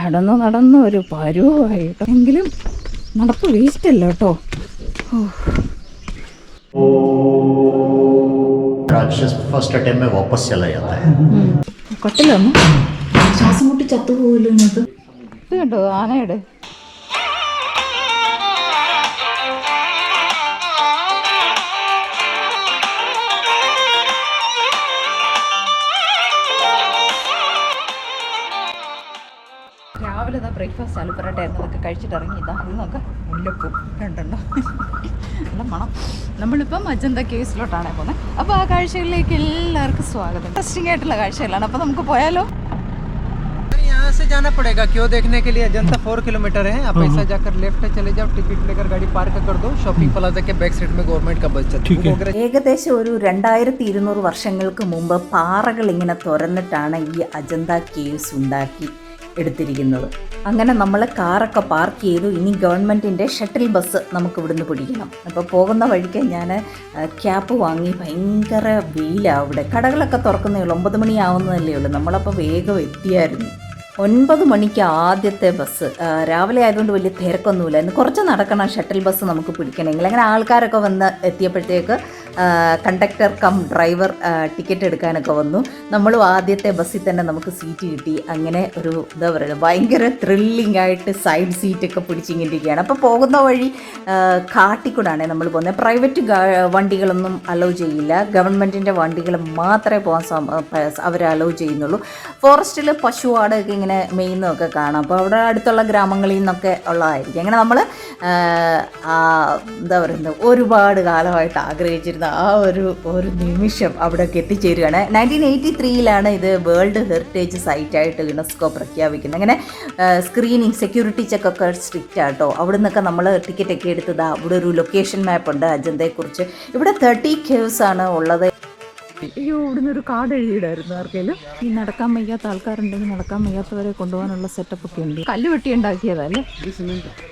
നടന്ന് ഒരു പരുവായിട്ട് എങ്കിലും നടപ്പ് വേസ്റ്റ് അല്ല കേട്ടോ. फर्स्ट अटेम्प्ट में वापस चला जाता है. കട്ടിലൊന്നും ശ്വാസം മുട്ടി ചത്തുപോകല്ലോ ഇത്. ഇത് കണ്ടോ ആനയുടെ. രാവിലെ ഇതാ ബ്രേക്ക്ഫാസ്റ്റ് ആലു പൊറോട്ട ആയിരുന്നതൊക്കെ കഴിച്ചിട്ട് ഇറങ്ങി. ഇതാ ഇത് നോക്കാം, മുല്ലപ്പൂ രണ്ടെണ്ണം, നല്ല മണം. നമ്മളിപ്പം അജന്ത കേവ്സിലോട്ടാണ് പോകുന്നത്. അപ്പോൾ ആ കാഴ്ചകളിലേക്ക് എല്ലാവർക്കും സ്വാഗതം. ഇൻട്രസ്റ്റിംഗ് ആയിട്ടുള്ള കാഴ്ചകളാണ്. അപ്പോൾ നമുക്ക് പോയാലോ? यहाँ से जाना पड़ेगा क्यों देखने के लिए. अजंता 4 किलोमीटर है. आप ऐसा जाकर लेफ्ट चले जाओ, टिकट लेकर गाड़ी पार्क कर दो. शॉपिंग प्लाजा के बैक साइड में गवर्नमेंट का बस चलता है. ഏകദേശം ഒരു 2200 വർഷങ്ങൾക്ക് മുമ്പ് പാറകൾ ഇങ്ങനെ തുറന്നിട്ടാണ് ഈ അജന്ത കേവ്സ് ഉണ്ടാക്കി എടുത്തിരിക്കുന്നത്. അങ്ങനെ നമ്മൾ കാറൊക്കെ പാർക്ക് ചെയ്തു. ഇനി ഗവൺമെൻറ്റിൻ്റെ ഷട്ടിൽ ബസ് നമുക്ക് ഇവിടുന്ന് പിടിക്കണം. അപ്പോൾ പോകുന്ന വഴിക്ക് ഞാൻ ക്യാപ്പ് വാങ്ങി. ഭയങ്കര വെയിലാണ് അവിടെ. കടകളൊക്കെ തുറക്കുന്നേ ഉള്ളൂ, 9 മണിയാവുന്നതല്ലേ ഉള്ളൂ. നമ്മളപ്പോൾ വേഗം എത്തിയായിരുന്നു. 9 മണിക്ക് ആദ്യത്തെ ബസ്. രാവിലെ ആയതുകൊണ്ട് വലിയ തിരക്കൊന്നുമില്ല. ഇന്ന് കുറച്ച് നടക്കണം ഷട്ടിൽ ബസ് നമുക്ക് പിടിക്കണമെങ്കിൽ. അങ്ങനെ ആൾക്കാരൊക്കെ വന്ന് എത്തിയപ്പോഴത്തേക്ക് കണ്ടക്ടർ കം ഡ്രൈവർ ടിക്കറ്റ് എടുക്കാനൊക്കെ വന്നു. നമ്മളും ആദ്യത്തെ ബസ്സിൽ തന്നെ നമുക്ക് സീറ്റ് കിട്ടി. അങ്ങനെ ഒരു എന്താ പറയുക, ഭയങ്കര ത്രില്ലിംഗ് ആയിട്ട് സൈഡ് സീറ്റൊക്കെ പിടിച്ചിങ്ങിരിക്കുകയാണ്. അപ്പോൾ പോകുന്ന വഴി കാട്ടിക്കൂടാണ് നമ്മൾ പോകുന്നത്. പ്രൈവറ്റ് വണ്ടികളൊന്നും അലോ ചെയ്യില്ല, ഗവൺമെൻറ്റിൻ്റെ വണ്ടികൾ മാത്രമേ പോകാൻ അവർ അലോ ചെയ്യുന്നുള്ളൂ. ഫോറസ്റ്റിൽ പശു ആടൊക്കെ ഇങ്ങനെ മെയ്യുന്നതൊക്കെ കാണാം. അപ്പോൾ അവിടെ അടുത്തുള്ള ഗ്രാമങ്ങളിൽ നിന്നൊക്കെ ഉള്ളതായിരിക്കും. അങ്ങനെ നമ്മൾ എന്താ പറയുന്നത്, ഒരുപാട് കാലമായിട്ട് ആഗ്രഹിച്ചിരുന്ന ആ ഒരു നിമിഷം അവിടേക്ക് എത്തിച്ചേരുകയാണ്. 1983 ഇത് വേൾഡ് ഹെറിറ്റേജ് സൈറ്റായിട്ട് യുനെസ്കോ പ്രഖ്യാപിക്കുന്നത്. അങ്ങനെ സ്ക്രീനിങ്, സെക്യൂരിറ്റി ചെക്കൊക്കെ സ്ട്രിക്റ്റ് ആട്ടോ. അവിടെ നിന്നൊക്കെ നമ്മൾ ടിക്കറ്റൊക്കെ എടുത്തതാ. അവിടെ ഒരു ലൊക്കേഷൻ മാപ്പ് ഉണ്ട് അജന്തയെക്കുറിച്ച്. ഇവിടെ 30 കേവ്സ് ആണ് ഉള്ളത്. അയ്യോ, ഇവിടുന്ന് ഒരു കാർഡ് എഴുതിയിടായിരുന്നു ആർക്കെങ്കിലും. ഈ നടക്കാൻ വയ്യാത്ത ആൾക്കാരുണ്ടെങ്കിൽ നടക്കാൻ വയ്യാത്തവരെ കൊണ്ടുപോകാനുള്ള സെറ്റപ്പ് ഒക്കെ ഉണ്ട്. കല്ല് വെട്ടി ഉണ്ടാക്കിയതല്ലേ?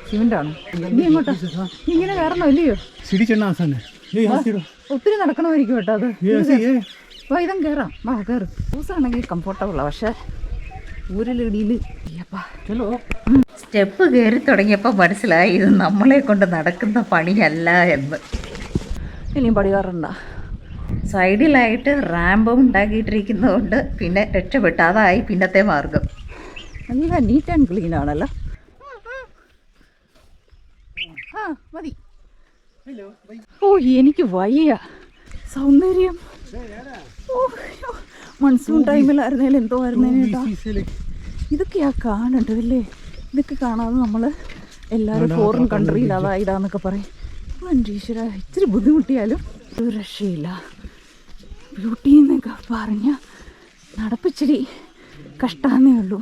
സിമെന്റാണ്. ഇനി എങ്ങോട്ടാ? ഇങ്ങനെ കയറണോ ഇല്ലയോ? ഒത്തിരി നടക്കണമായിരിക്കും കേട്ടോ അത്. ഇതം കയറാം, വാ കയറ്. ഹൗസാണെങ്കിൽ കംഫർട്ടബിളാണ്, പക്ഷെ ഊരിലിടിയിൽ സ്റ്റെപ്പ് കയറി തുടങ്ങിയപ്പോൾ മനസ്സിലായി ഇത് നമ്മളെ കൊണ്ട് നടക്കുന്ന പണിയല്ല എന്ന്. ഇനിയും പടികാറുണ്ടോ? സൈഡിലായിട്ട് റാമ്പും ഉണ്ടാക്കിയിട്ടിരിക്കുന്നതുകൊണ്ട് പിന്നെ രക്ഷപ്പെട്ടു. അതായി പിന്നത്തെ മാർഗം. നല്ല നീറ്റ് ആൻഡ് ക്ലീൻ ആണല്ലോ. ആ മതി. ഓ എനിക്ക് വയ്യ സൗന്ദര്യം. ഓ മൺസൂൺ ടൈമിലായിരുന്നേലും എന്തോ ആയിരുന്നേട്ടാ. ഇതൊക്കെയാ കാണണ്ടല്ലേ. ഇതൊക്കെ കാണാതെ നമ്മൾ എല്ലാവരും ഫോറിൻ കൺട്രിയിൽ അതായതാന്നൊക്കെ പറയും. എൻ്റെ ഈശ്വര, ഇച്ചിരി ബുദ്ധിമുട്ടിയാലും ഒരു രക്ഷയില്ല. ബ്യൂട്ടി എന്നൊക്കെ പറഞ്ഞ നടപ്പിച്ചിരി കഷ്ടാന്നേ ഉള്ളൂ.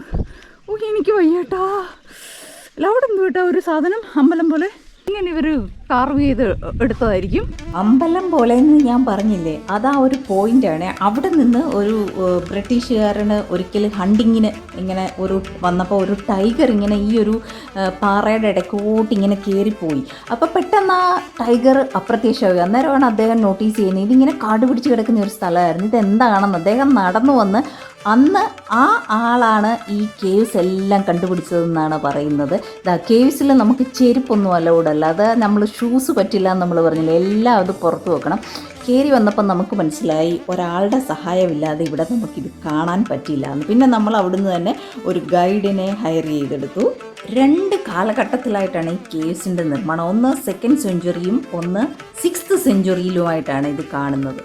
ഓ എനിക്ക് വയ്യേട്ടാ. അല്ല അവിടെ എന്ത് കേട്ടാ ഒരു സാധനം അമ്പലം പോലെ ഇങ്ങനെ ഇവർ കാർവ് ചെയ്ത് എടുത്തതായിരിക്കും. അമ്പലം പോലെ എന്ന് ഞാൻ പറഞ്ഞില്ലേ, അതാ ഒരു പോയിൻ്റാണ്. അവിടെ നിന്ന് ഒരു ബ്രിട്ടീഷുകാരന് ഒരിക്കൽ ഹണ്ടിങ്ങിന് ഇങ്ങനെ വന്നപ്പോൾ ഒരു ടൈഗർ ഇങ്ങനെ ഈ ഒരു പാറയുടെ ഇടയ്ക്കോട്ട് ഇങ്ങനെ കയറിപ്പോയി. അപ്പോൾ പെട്ടെന്ന് ആ ടൈഗർ അപ്രത്യക്ഷമായി. അന്നേരമാണ് അദ്ദേഹം നോട്ടീസ് ചെയ്യുന്നത് ഇതിങ്ങനെ കാട് പിടിച്ച് കിടക്കുന്ന ഒരു സ്ഥലമായിരുന്നു. ഇതെന്താണെന്ന് അദ്ദേഹം നടന്നു വന്ന് അന്ന് ആ ആളാണ് ഈ കേവ്സ് എല്ലാം കണ്ടുപിടിച്ചതെന്നാണ് പറയുന്നത്. കേവ്സിൽ നമുക്ക് ചെരുപ്പൊന്നും അലൗഡല്ല. അത് നമ്മൾ ഷൂസ് പറ്റില്ല എന്ന് നമ്മൾ പറഞ്ഞില്ല, എല്ലാം അത് പുറത്ത് വെക്കണം. കയറി വന്നപ്പോൾ നമുക്ക് മനസ്സിലായി ഒരാളുടെ സഹായമില്ലാതെ ഇവിടെ നമുക്കിത് കാണാൻ പറ്റില്ല എന്ന്. പിന്നെ നമ്മൾ അവിടുന്ന് തന്നെ ഒരു ഗൈഡിനെ ഹയർ ചെയ്തെടുത്തു. 2 കാലഘട്ടത്തിലായിട്ടാണ് ഈ കേവ്സിൻ്റെ നിർമ്മാണം. ഒന്ന് 2nd സെഞ്ച്വറിയും ഒന്ന് 6th സെഞ്ച്വറിയിലുമായിട്ടാണ് ഇത് കാണുന്നത്.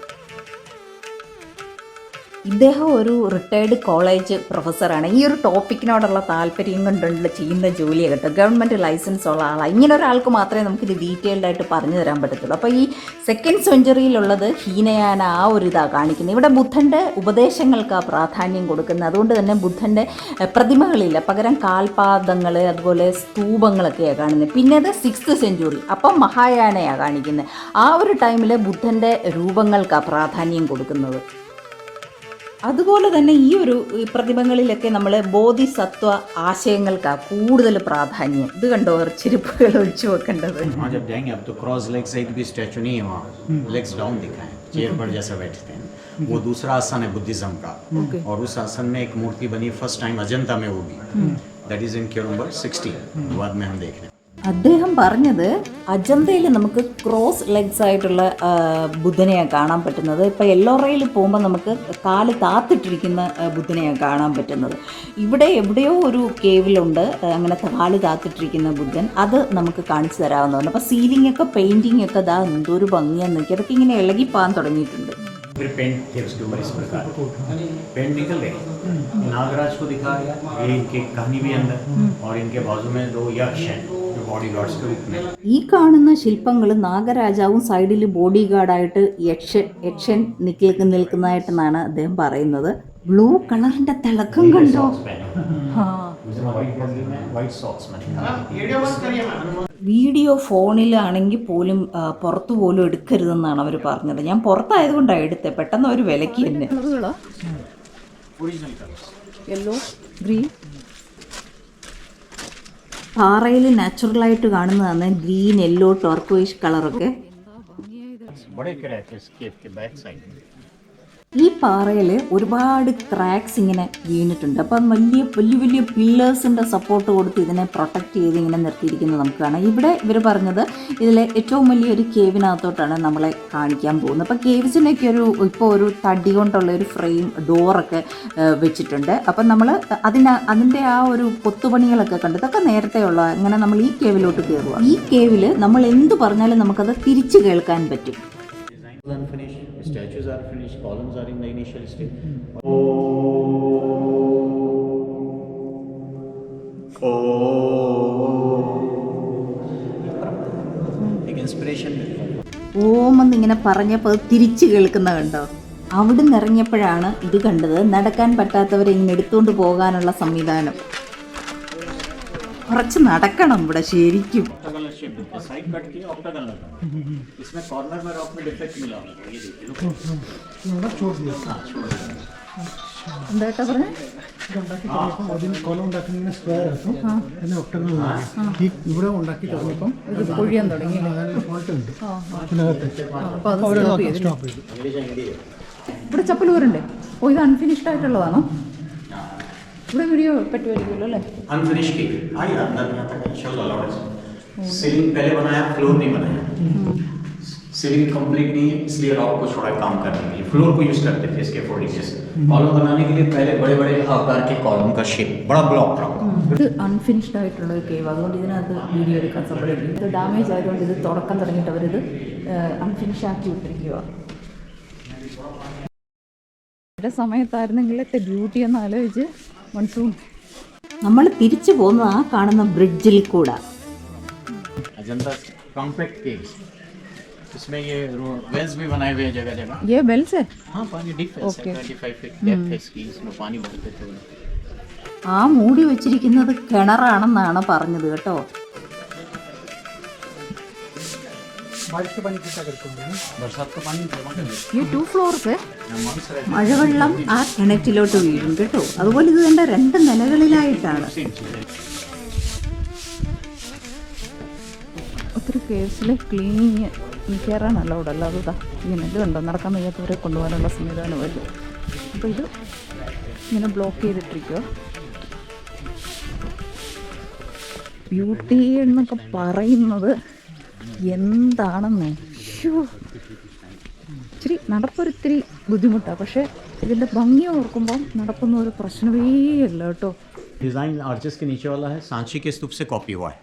ഇദ്ദേഹം ഒരു റിട്ടയർഡ് കോളേജ് പ്രൊഫസറാണ്. ഈ ഒരു ടോപ്പിക്കിനോടുള്ള താല്പര്യം കൊണ്ടുള്ള ചെയ്യുന്ന ജോലിയാണ് കേട്ടോ. ഗവൺമെൻറ് ലൈസൻസ് ഉള്ള ആളാണ്. ഇങ്ങനെ ഒരാൾക്ക് മാത്രമേ നമുക്കിത് ഡീറ്റെയിൽഡ് ആയിട്ട് പറഞ്ഞു തരാൻ പറ്റത്തുള്ളൂ. അപ്പോൾ ഈ 2nd സെഞ്ച്വറിയിലുള്ളത് ഹീനയാന ആ ഒരു ഇതാണ് കാണിക്കുന്നത്. ഇവിടെ ബുദ്ധൻ്റെ ഉപദേശങ്ങൾക്കാണ് പ്രാധാന്യം കൊടുക്കുന്നത്. അതുകൊണ്ട് തന്നെ ബുദ്ധൻ്റെ പ്രതിമകളില്ല, പകരം കാൽപാദങ്ങൾ അതുപോലെ സ്തൂപങ്ങളൊക്കെയാണ് കാണുന്നത്. പിന്നെ അത് 6th സെഞ്ച്വറി, അപ്പം മഹായാനയാണ് കാണിക്കുന്നത്. ആ ഒരു ടൈമിൽ ബുദ്ധൻ്റെ രൂപങ്ങൾക്കാണ് പ്രാധാന്യം കൊടുക്കുന്നത്. അതുപോലെ തന്നെ ഈ ഒരു പ്രതിമകളിലൊക്കെ നമ്മൾ ബോധിസത്വ ആശയങ്ങൾക്കാണ് കൂടുതൽ പ്രാധാന്യം. ഇത് കണ്ടോ ചെരുപ്പുകൾ ഒഴിച്ചു വെക്കേണ്ടത്. वो दूसरा आसन है बुद्धिज्म का और उस आसन में एक मूर्ति बनी फर्स्ट टाइम अजंता में होगी That is in queue number 16. बाद में हम देख रहे हैं. അദ്ദേഹം പറഞ്ഞത് അജന്തയിൽ നമുക്ക് ക്രോസ് ലെഗ്സ് ആയിട്ടുള്ള ബുദ്ധനെയാണ് കാണാൻ പറ്റുന്നത്. ഇപ്പോൾ എല്ലോറയിൽ പോകുമ്പോൾ നമുക്ക് കാല് താത്തിട്ടിരിക്കുന്ന ബുദ്ധനെയാണ് കാണാൻ പറ്റുന്നത്. ഇവിടെ എവിടെയോ ഒരു കേവിലുണ്ട് അങ്ങനെ കാല് താത്തിട്ടിരിക്കുന്ന ബുദ്ധൻ. അത് നമുക്ക് കാണിച്ചു തരാവുന്നതാണ്. അപ്പോൾ സീലിംഗ് ഒക്കെ പെയിൻറ്റിംഗ് ഒക്കെ ഇതാ എന്തൊരു ഭംഗിയാന്ന് നോക്കി. അതൊക്കെ ഇങ്ങനെ ഇളകിപ്പാൻ തുടങ്ങിയിട്ടുണ്ട്. फिर पेंट थे उसके ऊपर इस प्रकार पेंट निकल गए. नागराज को दिखा गया. ये इनकी कहानी भी अंदर और इनके बाजू में 2 यक्ष हैं जो बॉडी गार्ड्स के रूप में. ഈ കാണുന്ന ശില്പങ്ങൾ നാഗരാജാവും സൈഡിൽ ബോഡി ഗാർഡായിട്ട് യക്ഷൻ നിൽക്കുന്നതായിട്ടെന്നാണ് അദ്ദേഹം പറയുന്നത്. ബ്ലൂ കളറിന്റെ തിളക്കം കണ്ടോ? വീഡിയോ ഫോണിലാണെങ്കിൽ പോലും പുറത്തു പോലും എടുക്കരുതെന്നാണ് അവർ പറഞ്ഞത്. ഞാൻ പുറത്തായതുകൊണ്ടാണ് എടുത്തത്. പെട്ടെന്ന് അവർ വിലക്കി തന്നെ. യെല്ലോ, ഗ്രീൻ, പാറയിൽ നാച്ചുറലായിട്ട് കാണുന്നതാണ് ഗ്രീൻ, യെല്ലോ, ടോർക്വൈഷ് കളറൊക്കെ. ഈ പാറയിൽ ഒരുപാട് ക്രാക്സ് ഇങ്ങനെ വീണിട്ടുണ്ട്. അപ്പം വലിയ പില്ലേഴ്സിൻ്റെ സപ്പോർട്ട് കൊടുത്ത് ഇതിനെ പ്രൊട്ടക്റ്റ് ചെയ്ത് ഇങ്ങനെ നിർത്തിയിരിക്കുന്നത് നമുക്ക് കാണാം. ഇവിടെ ഇവർ പറഞ്ഞത് ഇതിലെ ഏറ്റവും വലിയൊരു കേവിനകത്തോട്ടാണ് നമ്മളെ കാണിക്കാൻ പോകുന്നത്. അപ്പോൾ കേവ്സിനൊക്കെ ഇപ്പോൾ ഒരു തടി കൊണ്ടുള്ള ഒരു ഫ്രെയിം ഡോറൊക്കെ വെച്ചിട്ടുണ്ട്. അപ്പം നമ്മൾ അതിൻ്റെ ആ ഒരു കൊത്തുപണികളൊക്കെ കണ്ട് ഇതൊക്കെ നേരത്തെ ഉള്ള. അങ്ങനെ നമ്മൾ ഈ കേവിലോട്ട് കയറുക. ഈ കേവിൽ നമ്മൾ എന്ത് പറഞ്ഞാലും നമുക്കത് തിരിച്ച് കേൾക്കാൻ പറ്റും. Unfinished, statues are finished, columns are in the initial stage. एक इंस्पिरेशन ഓമെന്ന് ഇങ്ങനെ പറഞ്ഞപ്പോൾ തിരിച്ച് കേൾക്കുന്ന കണ്ടോ? അവിടെ നിന്ന് ഇറങ്ങിയപ്പോഴാണ് ഇത് കണ്ടത്. നടക്കാൻ പറ്റാത്തവരെ ഇങ്ങനെ എടുത്തുകൊണ്ട് പോകാനുള്ള സംവിധാനം. കുറച്ച് നടക്കണം ഇവിടെ ശരിക്കും. साइड कट किया ऑक्टागन लगा. इसमें कॉर्नर में रॉक में डिफेक्ट मिला होगा. ये देखिए छोड़ दिया. എന്താ പറഞ്ഞേ? കോളം ഉണ്ടാക്കുന്ന സ്ക്വയർ ആക്കും എന്നെ ഒക്ടഗൺ ഇവിടെ ഉണ്ടാക്കി തുടങ്ങിയപ്പം ഇത് പൊഴിയാൻ തുടങ്ങി. ഫോൾട്ട് ഉണ്ട് അതിനകത്ത്. സ്റ്റോപ്പ് ചെയ്തു. ഇവിടെ ചപ്പൽ ഊരുണ്ടേ? ഓ, ഇത് അൺഫിനിഷ്ഡ് ആയിട്ടുള്ളതാണോ? ഇവിടെ വീഡിയോ പറ്റുമായിരിക്കുമല്ലോ അല്ലേ? अनफिनिश्ड की आइए अंदर में तक शोज अलाउड है. सीलिंग पहले बनाया, फ्लोर नहीं बनाया. सीलिंग कंप्लीट नहीं है इसलिए रॉक को थोड़ा काम करने के लिए फ्लोर को यूज करते थे इसके फोल्डिंग जैसे. कॉलम बनाने के लिए पहले बड़े बड़े आकार के कॉलम का शेप बड़ा ब्लॉक रॉक. ഇത് അൺഫിനിഷ്ഡ് ആയിട്ടുള്ള ഒരു കേവ്. അതുകൊണ്ട് ഇതിനകത്ത് വീഡിയോ എടുക്കാൻ സമ്മതിക്കില്ല. ഇത് ഡാമേജ് ആയതുകൊണ്ട് ഇത് തുടക്കം തുടങ്ങിയിട്ട് അവരിത് അൺഫിനിഷ് ആക്കി വിട്ടിരിക്കുക. ഇവിടെ സമയത്തായിരുന്നെങ്കിൽ എത്ര ബ്യൂട്ടി എന്ന് ആലോചിച്ച് മൺസൂൺ. നമ്മൾ തിരിച്ചു പോകുന്നത് ആ കാണുന്ന ബ്രിഡ്ജിൽ കൂടെ. अजंता कॉम्पैक्ट केव्स इसमें ये वेल्स भी बनाए हुए हैं जगह जगह. ये बेल्स है? हाँ पानी डीप है. 25 फीट डेप्थ है इसकी. इसमें पानी भरते थे. ആ മൂടി വെച്ചിരിക്കുന്നത് കിണറാണെന്നാണ് പറഞ്ഞത് കേട്ടോ. बरसात का पानी जमा कर देते. ഈ 2 ഫ്ലോർസ് മഴവെള്ളം ആ കിണറ്റിലോട്ട് വീഴും കേട്ടോ. അതുപോലെ ഇത് കണ്ട 2 നിലകളിലായിട്ടാണ്. ഒത്തിരി കേസിൽ ക്ലീനിങ് കയറാൻ അലൗഡ് അല്ല. അതാ ഇങ്ങനെ ഇത് കണ്ടോ, നടക്കാൻ വയ്യാത്തവരെ കൊണ്ടുപോകാനുള്ള സംവിധാനമല്ല. അപ്പോൾ ഇത് ഇങ്ങനെ ബ്ലോക്ക് ചെയ്തിട്ടിരിക്കുക. ബ്യൂട്ടി എന്നൊക്കെ പറയുന്നത് എന്താണെന്നേ. ഇച്ചിരി നടപ്പൊരിത്തിരി ബുദ്ധിമുട്ടാണ്. പക്ഷേ ഇതിൻ്റെ ഭംഗി ഓർക്കുമ്പോൾ നടപ്പൊന്നും ഒരു പ്രശ്നമേ അല്ല കേട്ടോ. डिजाइन आर्चेस के नीचे वाला है सांची के स्तूप से कॉपी हुआ है.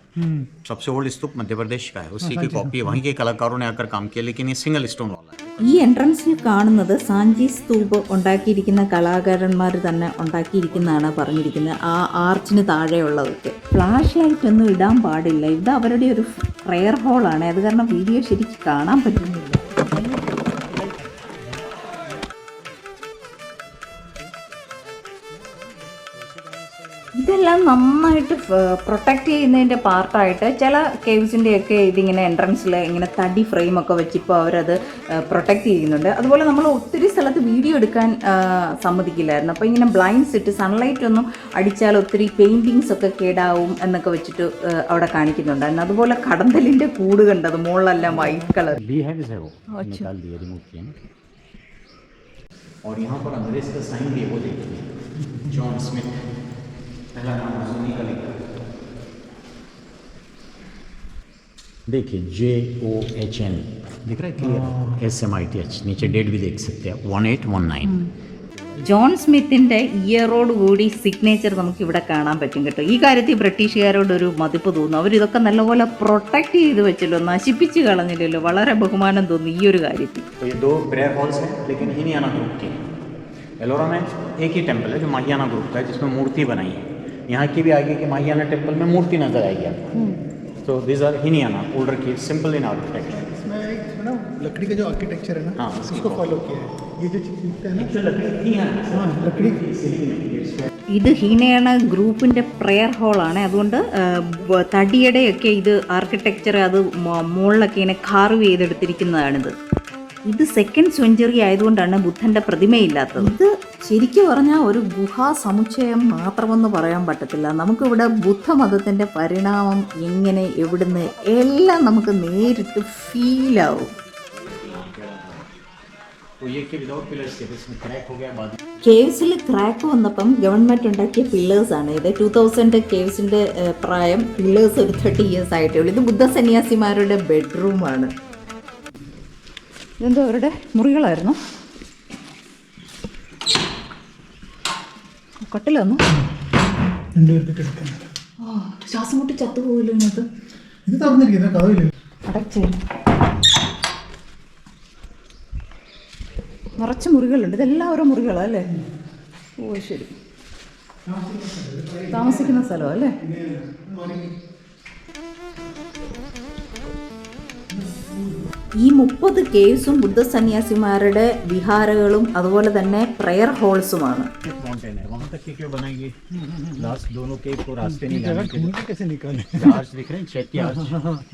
सबसे ओल्ड स्तूप मध्य प्रदेश का है. उसी की कॉपी है. वहीं के कलाकारों ने आकर काम किया लेकिन ये सिंगल स्टोन वाला है. ഈ എൻട്രൻസിൽ കാണുന്നത് സാഞ്ചി സ്തൂപ് ഉണ്ടാക്കിയിരിക്കുന്ന കലാകാരന്മാർ തന്നെ ഉണ്ടാക്കിയിരിക്കുന്നതാണ് പറഞ്ഞിരിക്കുന്നത്. ആ ആർച്ചിന് താഴെയുള്ളതൊക്കെ ഫ്ലാഷ് ലൈറ്റ് ഒന്നും ഇടാൻ പാടില്ല. ഇത് അവരുടെ ഒരു പ്രെയർ ഹോളാണ്. അത് കാരണം വീഡിയോ ശരിക്കും കാണാൻ പറ്റുന്നില്ല. ഇതെല്ലാം നന്നായിട്ട് പ്രൊട്ടക്റ്റ് ചെയ്യുന്നതിൻ്റെ പാർട്ടായിട്ട് ചില കേവ്സിൻ്റെയൊക്കെ ഇതിങ്ങനെ എൻട്രൻസിൽ ഇങ്ങനെ തടി ഫ്രെയിമൊക്കെ വെച്ചിപ്പോൾ അവരത് പ്രൊട്ടക്റ്റ് ചെയ്യുന്നുണ്ട്. അതുപോലെ നമ്മൾ ഒത്തിരി സ്ഥലത്ത് വീഡിയോ എടുക്കാൻ സമ്മതിക്കില്ലായിരുന്നു. അപ്പോൾ ഇങ്ങനെ ബ്ലൈൻഡ്സ് ഇട്ട് സൺലൈറ്റ് ഒന്നും അടിച്ചാൽ ഒത്തിരി പെയിൻറ്റിങ്സ് ഒക്കെ കേടാവും എന്നൊക്കെ വെച്ചിട്ട് അവിടെ കാണിക്കുന്നുണ്ടായിരുന്നു. അതുപോലെ കടന്തലിൻ്റെ കൂട് കണ്ടത് മുകളിലെല്ലാം വൈറ്റ് കളർ. और यहाँ पर अंग्रेज का साइन भी है वो देखिए. जॉन स्मिथ पहला नाम मजूनी का लिखा है। देखिए JOHN दिख रहा है क्लियर, SMITH, नीचे डेट भी देख सकते हैं 1819। ജോൺ സ്മിത്തിൻ്റെ ഇയറോട് കൂടി സിഗ്നേച്ചർ നമുക്ക് ഇവിടെ കാണാൻ പറ്റും കേട്ടോ. ഈ കാര്യത്തിൽ ബ്രിട്ടീഷുകാരോടൊരു മതിപ്പ് തോന്നുന്നു. അവരിതൊക്കെ നല്ലപോലെ പ്രൊട്ടക്റ്റ് ചെയ്ത് വെച്ചല്ലോ, നശിപ്പിച്ച് കളഞ്ഞില്ലല്ലോ. വളരെ ബഹുമാനം തോന്നുന്നു ഈ ഒരു കാര്യത്തിൽ. तो ये दो प्रेयर हॉल्स हैं लेकिन हीनियाना ग्रुप के। एलोरा में एक ही टेम्पल है जो माहियाना ग्रुप का है जिसमें मूर्ति बनाई है। यहाँ की भी आगे के माहियाना टेम्पल में मूर्ति नजर आएगी आपको। तो दिस आर हीनियाना ओल्डर की सिंपल इन आर्किटेक्चर। इसमें ना लकड़ी का जो आर्किटेक्चर है ना, हाँ, उसको फॉलो किया है। ये जो चीज़ है ना, हाँ लकड़ी ഇത് ഹീനയാന ഗ്രൂപ്പിൻ്റെ പ്രെയർ ഹോളാണ്. അതുകൊണ്ട് തടിയുടെയൊക്കെ ഇത് ആർക്കിടെക്ചർ അത് മുകളിലൊക്കെ ഇങ്ങനെ കാർവ് ചെയ്തെടുത്തിരിക്കുന്നതാണിത്. ഇത് 2nd സെഞ്ച്വറി ആയതുകൊണ്ടാണ് ബുദ്ധൻ്റെ പ്രതിമയില്ലാത്തത്. ഇത് ശരിക്കും പറഞ്ഞാൽ ഒരു ഗുഹാ സമുച്ചയം മാത്രമെന്ന് പറയാൻ പറ്റത്തില്ല. നമുക്കിവിടെ ബുദ്ധമതത്തിൻ്റെ പരിണാമം എങ്ങനെ എവിടുന്ന് എല്ലാം നമുക്ക് നേരിട്ട് ഫീലാവും. तो ये के विदाउट पिलर्स थे, इसमें क्रैक हो गया बाद में। കേവ്സിൽ ക്രാക്ക് വന്നപ്പം ഗവൺമെൻറ് ഉണ്ടാക്കിയ പില്ലേഴ്സാണ് ഇത്. 2000 കേവ്സിൻ്റെ പ്രായം, പില്ലേഴ്സ് ഒരു 30 years ആയിട്ടേ ഉള്ളൂ. ഇത് ബുദ്ധ സന്യാസിമാരുടെ ബെഡ്റൂമാണ്. ഇതെന്തോ അവരുടെ മുറികളായിരുന്നു. കട്ടിലൊന്നു ശ്വാസം മുട്ടി ചത്തുപോകില്ലോ ഇത്. ഇത് തുറന്നിരിക്കുന്നത് കഥയില്ല, അടച്ചു നിറച്ച് മുറികളുണ്ട്. ഇതെല്ലാം ഓരോ മുറികളാണ് അല്ലേ? ഓ ശരി, താമസിക്കുന്ന സ്ഥലമാണ് അല്ലേ? ഈ 30 കേവ്സും ബുദ്ധ സന്യാസിമാരുടെ വിഹാരകളും അതുപോലെ തന്നെ പ്രെയർ ഹോൾസുമാണ്. माउंटेन है वहाँ तक के क्यों बनाएंगे? लास्ट दोनों केव को रास्ते नहीं जाने के ढूंढ के कैसे निकाले? आर्च दिख रहे हैं, चैत्य आर्च,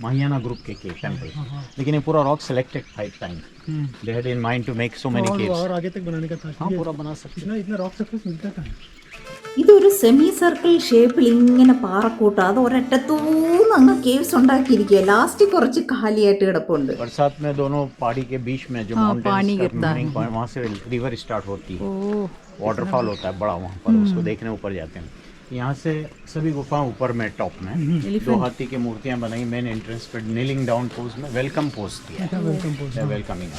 माहियाना ग्रुप के केव टेंपल। लेकिन ये पूरा rock selected time they had in mind to make so many caves. और आगे तक बनाने का था। हाँ पूरा बना सकते हैं। इतना रॉक सरफेस मिलता था। ഇതൊരു സെമി സർക്കിൾ ഷേപ്പിൽ ഇങ്ങനെ പാറക്കൂട്ട, അത് ഒരറ്റത്തൂന്ന് അങ്ങ് കേവ്സ് ഉണ്ടാക്കിയിരിക്കുക. ലാസ്റ്റ് കുറച്ച് കാലിയായിട്ട് കിടപ്പുണ്ട്. बरसात में दोनों पहाड़ी के बीच में जो पानी माउंटेन गिरता है। वहाँ से रिवर स्टार्ट होती है, ഓ वाटरफॉल होता है बड़ा वहाँ पर, उसको देखने ऊपर जाते हैं। यहाँ से सभी गुफा ऊपर में टॉप में 2 हाथी की मूर्तियाँ बनाई। मेन एंट्रेंस पर नीलिंग डाउन पोज में वेलकम पोज दिया है, वेलकमिंग।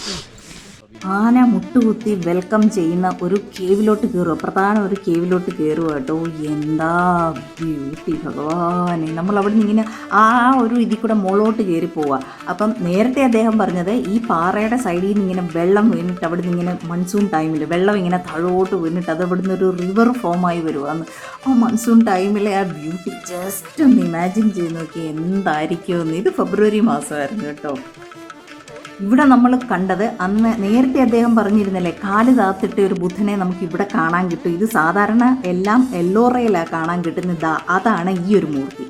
ആന മുട്ടുകുത്തി വെൽക്കം ചെയ്യുന്ന ഒരു കേവിലോട്ട് കയറുക, പ്രധാന ഒരു കേവിലോട്ട് കയറുക കേട്ടോ. എന്താ ബ്യൂട്ടി ഭഗവാനെ! നമ്മൾ അവിടെ നിന്ന് ഇങ്ങനെ ആ ഒരു ഇതിൽ കൂടെ മുകളോട്ട് കയറി പോവുക. അപ്പം നേരത്തെ അദ്ദേഹം പറഞ്ഞത് ഈ പാറയുടെ സൈഡിൽ നിന്ന് ഇങ്ങനെ വെള്ളം വീണിട്ട് അവിടെ നിന്ന് ഇങ്ങനെ മൺസൂൺ ടൈമിൽ വെള്ളം ഇങ്ങനെ താഴോട്ട് വീണിട്ട് അത് അവിടെ നിന്ന് ഒരു റിവർ ഫോമായി വരുവാന്ന്. ആ മൺസൂൺ ടൈമിലെ ആ ബ്യൂട്ടി ജസ്റ്റ് ഒന്ന് ഇമാജിൻ ചെയ്ത് നോക്കി എന്തായിരിക്കുമെന്ന്. ഇത് ഫെബ്രുവരി മാസമായിരുന്നു കേട്ടോ. ഇവിടെ നമ്മൾ കണ്ടത് അന്ന് നേരത്തെ അദ്ദേഹം പറഞ്ഞിരുന്നല്ലേ, കാല് താത്തിട്ട് ഒരു ബുദ്ധനെ നമുക്ക് ഇവിടെ കാണാൻ കിട്ടും. ഇത് സാധാരണ എല്ലാം എല്ലോറയിലാണ് കാണാൻ കിട്ടുന്നത്. അതാണ് ഈ ഒരു മൂർത്തി.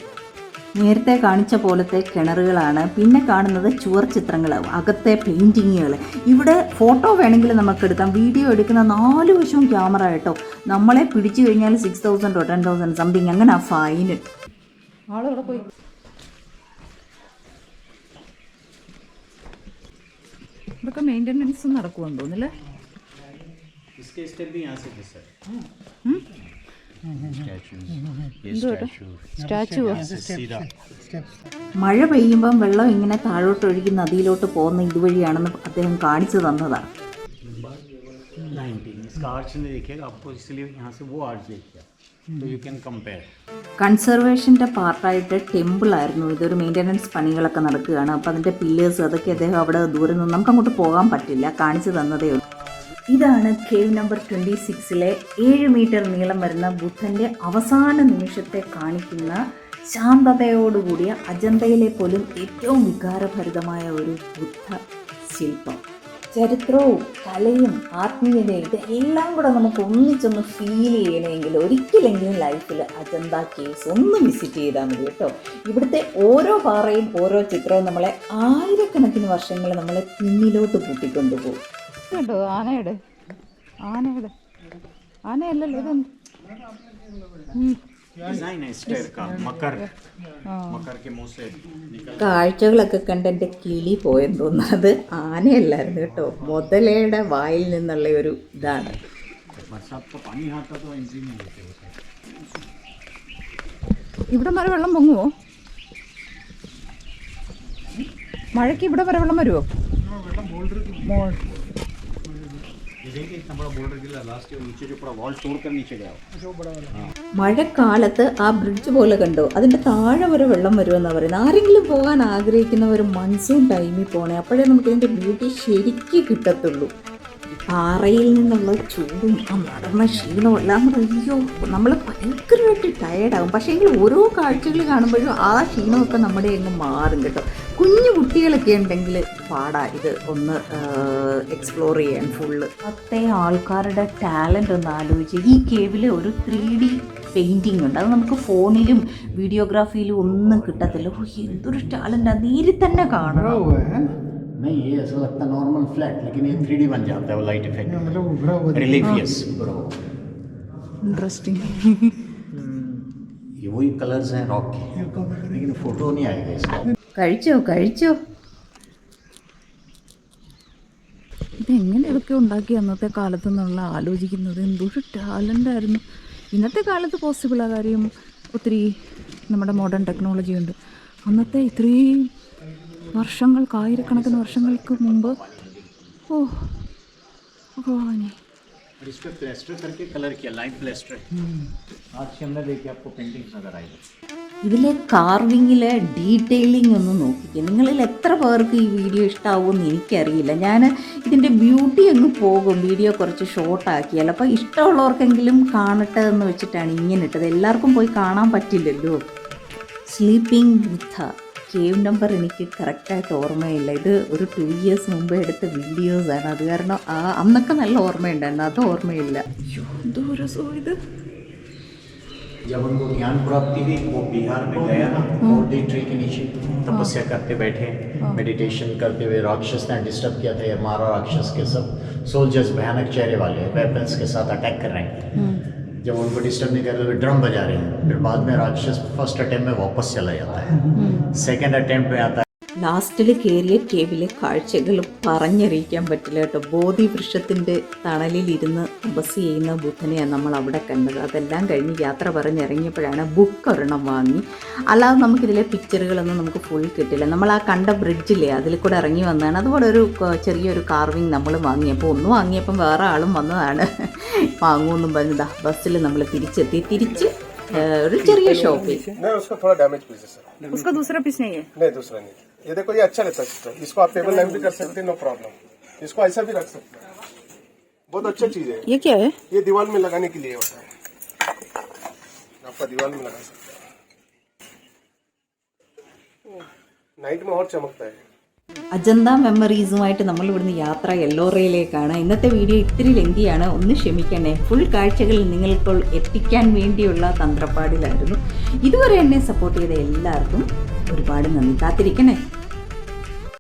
നേരത്തെ കാണിച്ച പോലത്തെ കിണറുകളാണ്. പിന്നെ കാണുന്നത് ചുവർ ചിത്രങ്ങൾ, അകത്തെ പെയിൻറ്റിങ്ങുകൾ. ഇവിടെ ഫോട്ടോ വേണമെങ്കിൽ നമുക്ക് എടുക്കാം. വീഡിയോ എടുക്കുന്ന 4 വശവും ക്യാമറ കേട്ടോ. നമ്മളെ പിടിച്ചു കഴിഞ്ഞാൽ 6000 or 10,000 സംതിങ് അങ്ങനെ ആ ഫൈന്. ആളിവിടെ പോയി ഇതൊക്കെ മെയിൻ്റെനൻസ് നടക്കുമെന്ന് തോന്നില്ലേ? इसके स्टेप भी यहाँ से सर സ്റ്റാച്ചുവോ? सीधा മഴ പെയ്യുമ്പം വെള്ളം ഇങ്ങനെ താഴോട്ട് ഒഴുകി നദിയിലോട്ട് പോകുന്ന ഇതുവഴിയാണെന്ന് അദ്ദേഹം കാണിച്ചു തന്നതാണ്. 19 इसका आर्च नहीं देखिएगा आपको, इसलिए यहाँ से वो आर्च देखिए तो यू कैन कंपेयर। കൺസർവേഷൻ്റെ പാർട്ടായിട്ട് ടെമ്പിളായിരുന്നു. ഇതൊരു മെയിൻ്റനൻസ് പണികളൊക്കെ നടക്കുകയാണ്. അപ്പോൾ അതിൻ്റെ പില്ലേഴ്സ് അതൊക്കെ അദ്ദേഹം അവിടെ ദൂരെ നിന്ന് നമുക്ക് അങ്ങോട്ട് പോകാൻ പറ്റില്ല, കാണിച്ചു തന്നതേ ഉള്ളൂ. ഇതാണ് കേവ് നമ്പർ 26-ലെ 7 മീറ്റർ നീളം വരുന്ന ബുദ്ധൻ്റെ അവസാന നിമിഷത്തെ കാണിക്കുന്ന ശാന്തതയോടുകൂടിയ അജന്തയിലെ പോലും ഏറ്റവും വികാരഭരിതമായ ഒരു ബുദ്ധ ശില്പം. ചരിത്രവും കലയും ആത്മീയതയും ഇതെല്ലാം കൂടെ നമുക്ക് ഒന്നിച്ചൊന്ന് ഫീൽ ചെയ്യണമെങ്കിൽ ഒരിക്കലെങ്കിലും ലൈഫിൽ അജന്ത കേവ്സ് ഒന്ന് വിസിറ്റ് ചെയ്താൽ മതി കേട്ടോ. ഇവിടുത്തെ ഓരോ പാറയും ഓരോ ചിത്രവും നമ്മളെ ആയിരക്കണക്കിന് വർഷങ്ങൾ നമ്മളെ പിന്നിലോട്ട് കൂട്ടിക്കൊണ്ടുപോകും കേട്ടോ. ആനയല്ലല്ലോ ഇതെന്ത് डिजाइन है स्टेयर का, मकर के मुंह से निकल। കാഴ്ചകളൊക്കെ കണ്ട് എൻ്റെ കിളി പോയെന്ന് തോന്നുന്നു. അത് ആനയല്ലായിരുന്നു കേട്ടോ, മുതലയുടെ വായിൽ നിന്നുള്ള ഒരു ഇതാണ്. बरसात का पानी आता तो एंट्री नहीं होते। ഇവിടെ വരെ വെള്ളം പൊങ്ങുമോ? മഴയ്ക്ക് ഇവിടെ വരെ വെള്ളം വരുമോ? മഴക്കാലത്ത് ആ ബ്രിഡ്ജ് പോലെ കണ്ടോ, അതിൻ്റെ താഴെ വരെ വെള്ളം വരുമെന്നാണ് പറയുന്നത്. ആരെങ്കിലും പോകാൻ ആഗ്രഹിക്കുന്നവർ മൺസൂൺ ടൈമിൽ പോകണേ, അപ്പോഴേ നമുക്ക് ഇതിൻ്റെ ബ്യൂട്ടി ശരിക്കും കിട്ടത്തുള്ളൂ. പാറയിൽ നിന്നുള്ള ചൂടും ആ നടന്ന ക്ഷീണവും എല്ലാം കൂടെ അയ്യോ നമ്മൾ ഭയങ്കരമായിട്ട് ടയേർഡാകും. പക്ഷേ എങ്കിൽ ഓരോ കാഴ്ചകൾ കാണുമ്പോഴും ആ ക്ഷീണമൊക്കെ നമ്മുടെ അങ്ങ് മാറും കേട്ടോ. കുഞ്ഞു കുട്ടികളൊക്കെ ഉണ്ടെങ്കിൽ പാടാ ഇത് ഒന്ന് എക്സ്പ്ലോർ ചെയ്യാൻ ഫുള്ള്. പത്തേ ആൾക്കാരുടെ ടാലൻ്റ് ഒന്ന് ആലോചിച്ച്. ഈ കേവിൽ ഒരു 3D പെയിൻറ്റിങ് ഉണ്ട്, അത് നമുക്ക് ഫോണിലും വീഡിയോഗ്രാഫിയിലും ഒന്നും കിട്ടത്തില്ല. എന്തൊരു ടാലൻ്റാണ്, നേരിൽ തന്നെ കാണണം. नहीं ये ऐसा लगता है नॉर्मल फ्लैट, लेकिन ये 3D बन जाता है वो light effect relief. Yes bro, interesting. ये वही कलर्स हैं रॉक के, लेकिन फोटो नहीं आएगा इसका. കഴിച്ചോ ഇതെങ്ങനെ ഇതൊക്കെ ഉണ്ടാക്കി അന്നത്തെ കാലത്ത് എന്നുള്ള ആലോചിക്കുന്നത്. എന്തൊരു ടാലൻ്റായിരുന്നു. ഇന്നത്തെ കാലത്ത് പോസിബിൾ ആ കാര്യം, ഒത്തിരി നമ്മുടെ മോഡേൺ ടെക്നോളജി ഉണ്ട്. അന്നത്തെ ഇത്രയും വർഷങ്ങൾക്ക്, ആയിരക്കണക്കിന് വർഷങ്ങൾക്ക് മുമ്പ് ഭഗവാനെ. इस पे प्लास्टर करके कलर किया, लाइन प्लास्टर. आज के अंदर देखिए आपको पेंटिंग्स नजर आएगी. ഇതിലെ കാർവിങ്ങിലെ ഡീറ്റെയിലിംഗ് ഒന്ന് നോക്കിക്കുക. നിങ്ങളിൽ എത്ര പേർക്ക് ഈ വീഡിയോ ഇഷ്ടമാവുമെന്ന് എനിക്കറിയില്ല. ഞാൻ ഇതിൻ്റെ ബ്യൂട്ടി അങ്ങ് പോകും, വീഡിയോ കുറച്ച് ഷോർട്ടാക്കിയാൽ. അപ്പോൾ ഇഷ്ടമുള്ളവർക്കെങ്കിലും കാണട്ടെ എന്ന് വെച്ചിട്ടാണ് ഇങ്ങനെ ഇട്ടത്. എല്ലാവർക്കും പോയി കാണാൻ പറ്റില്ലല്ലോ. സ്ലീപ്പിംഗ് ബുദ്ധ കേവ് നമ്പർ എനിക്ക് കറക്റ്റായിട്ട് ഓർമ്മയില്ല. ഇത് ഒരു 2 years മുമ്പ് എടുത്ത വീഡിയോസാണ്. അത് കാരണം അന്നൊക്കെ നല്ല ഓർമ്മയുണ്ടായിരുന്നു, അത് ഓർമ്മയില്ല. എന്തോ രസമോ ഇത്. जब उनको ज्ञान प्राप्ति हुई वो बिहार में गया ना, बोधि ट्री के नीचे तपस्या करते बैठे, मेडिटेशन करते हुए राक्षस ने डिस्टर्ब किया था. ये मारा राक्षस के सब सोल्जर्स भयानक चेहरे वाले वेपन्स के साथ अटैक कर रहे हैं. जब उनको डिस्टर्ब नहीं कर रहे वे ड्रम बजा रहे हैं. फिर बाद में राक्षस फर्स्ट अटेम्प्ट में वापस चला जाता है, सेकेंड अटेम्प्ट में आता है. ലാസ്റ്റിൽ കയറിയ കേവിലെ കാഴ്ചകൾ പറഞ്ഞറിയിക്കാൻ പറ്റില്ല കേട്ടോ. ബോധി വൃക്ഷത്തിൻ്റെ തണലിലിരുന്ന് തപസ് ചെയ്യുന്ന ബുദ്ധനെയാണ് നമ്മൾ അവിടെ കണ്ടത്. അതെല്ലാം കഴിഞ്ഞ് യാത്ര പറഞ്ഞിറങ്ങിയപ്പോഴാണ് ബുക്ക് ഒരെണ്ണം വാങ്ങി. അല്ലാതെ നമുക്കിതിലെ പിക്ചറുകളൊന്നും നമുക്ക് ഫുൾ കിട്ടില്ല. നമ്മൾ ആ കണ്ട ബ്രിഡ്ജില്ലേ അതിൽ കൂടെ ഇറങ്ങി വന്നതാണ്. അതുപോലെ ഒരു ചെറിയൊരു കാർവിങ് നമ്മൾ വാങ്ങിയപ്പോൾ ഒന്ന് വാങ്ങിയപ്പം വേറെ ആളും വന്നതാണ് വാങ്ങുമെന്നും പറഞ്ഞതാ. ബസ്സിൽ നമ്മൾ തിരിച്ച് ഒരു ചെറിയ ഷോപ്പിൽ. उसका दूसरा पीस नहीं है? नहीं दूसरा नहीं. ये देखो ये अच्छा रहता है. इसको आप टेबल लैंप भी कर सकते हैं, नो प्रॉब्लम. इसको ऐसा भी रख सकते हैं, बहुत अच्छा चीज है. ये क्या है? ये दीवार में लगाने के लिए होता है, आपका दीवार में लगा सकते हैं. नाइट में और चमकता है. അജന്ത മെമ്മറീസുമായിട്ട് നമ്മൾ ഇവിടുന്ന് യാത്ര എല്ലോറയിലേക്കാണ്. ഇന്നത്തെ വീഡിയോ ഇത്തിരി ലെങ്കിയാണ്, ഒന്ന് ക്ഷമിക്കണേ. ഫുൾ കാഴ്ചകൾ നിങ്ങൾപ്പോൾ എത്തിക്കാൻ വേണ്ടിയുള്ള തന്ത്രപ്പാടിലായിരുന്നു. ഇതുവരെ എന്നെ സപ്പോർട്ട് ചെയ്ത എല്ലാവർക്കും ഒരുപാട് നന്ദി. കാത്തിരിക്കണേ.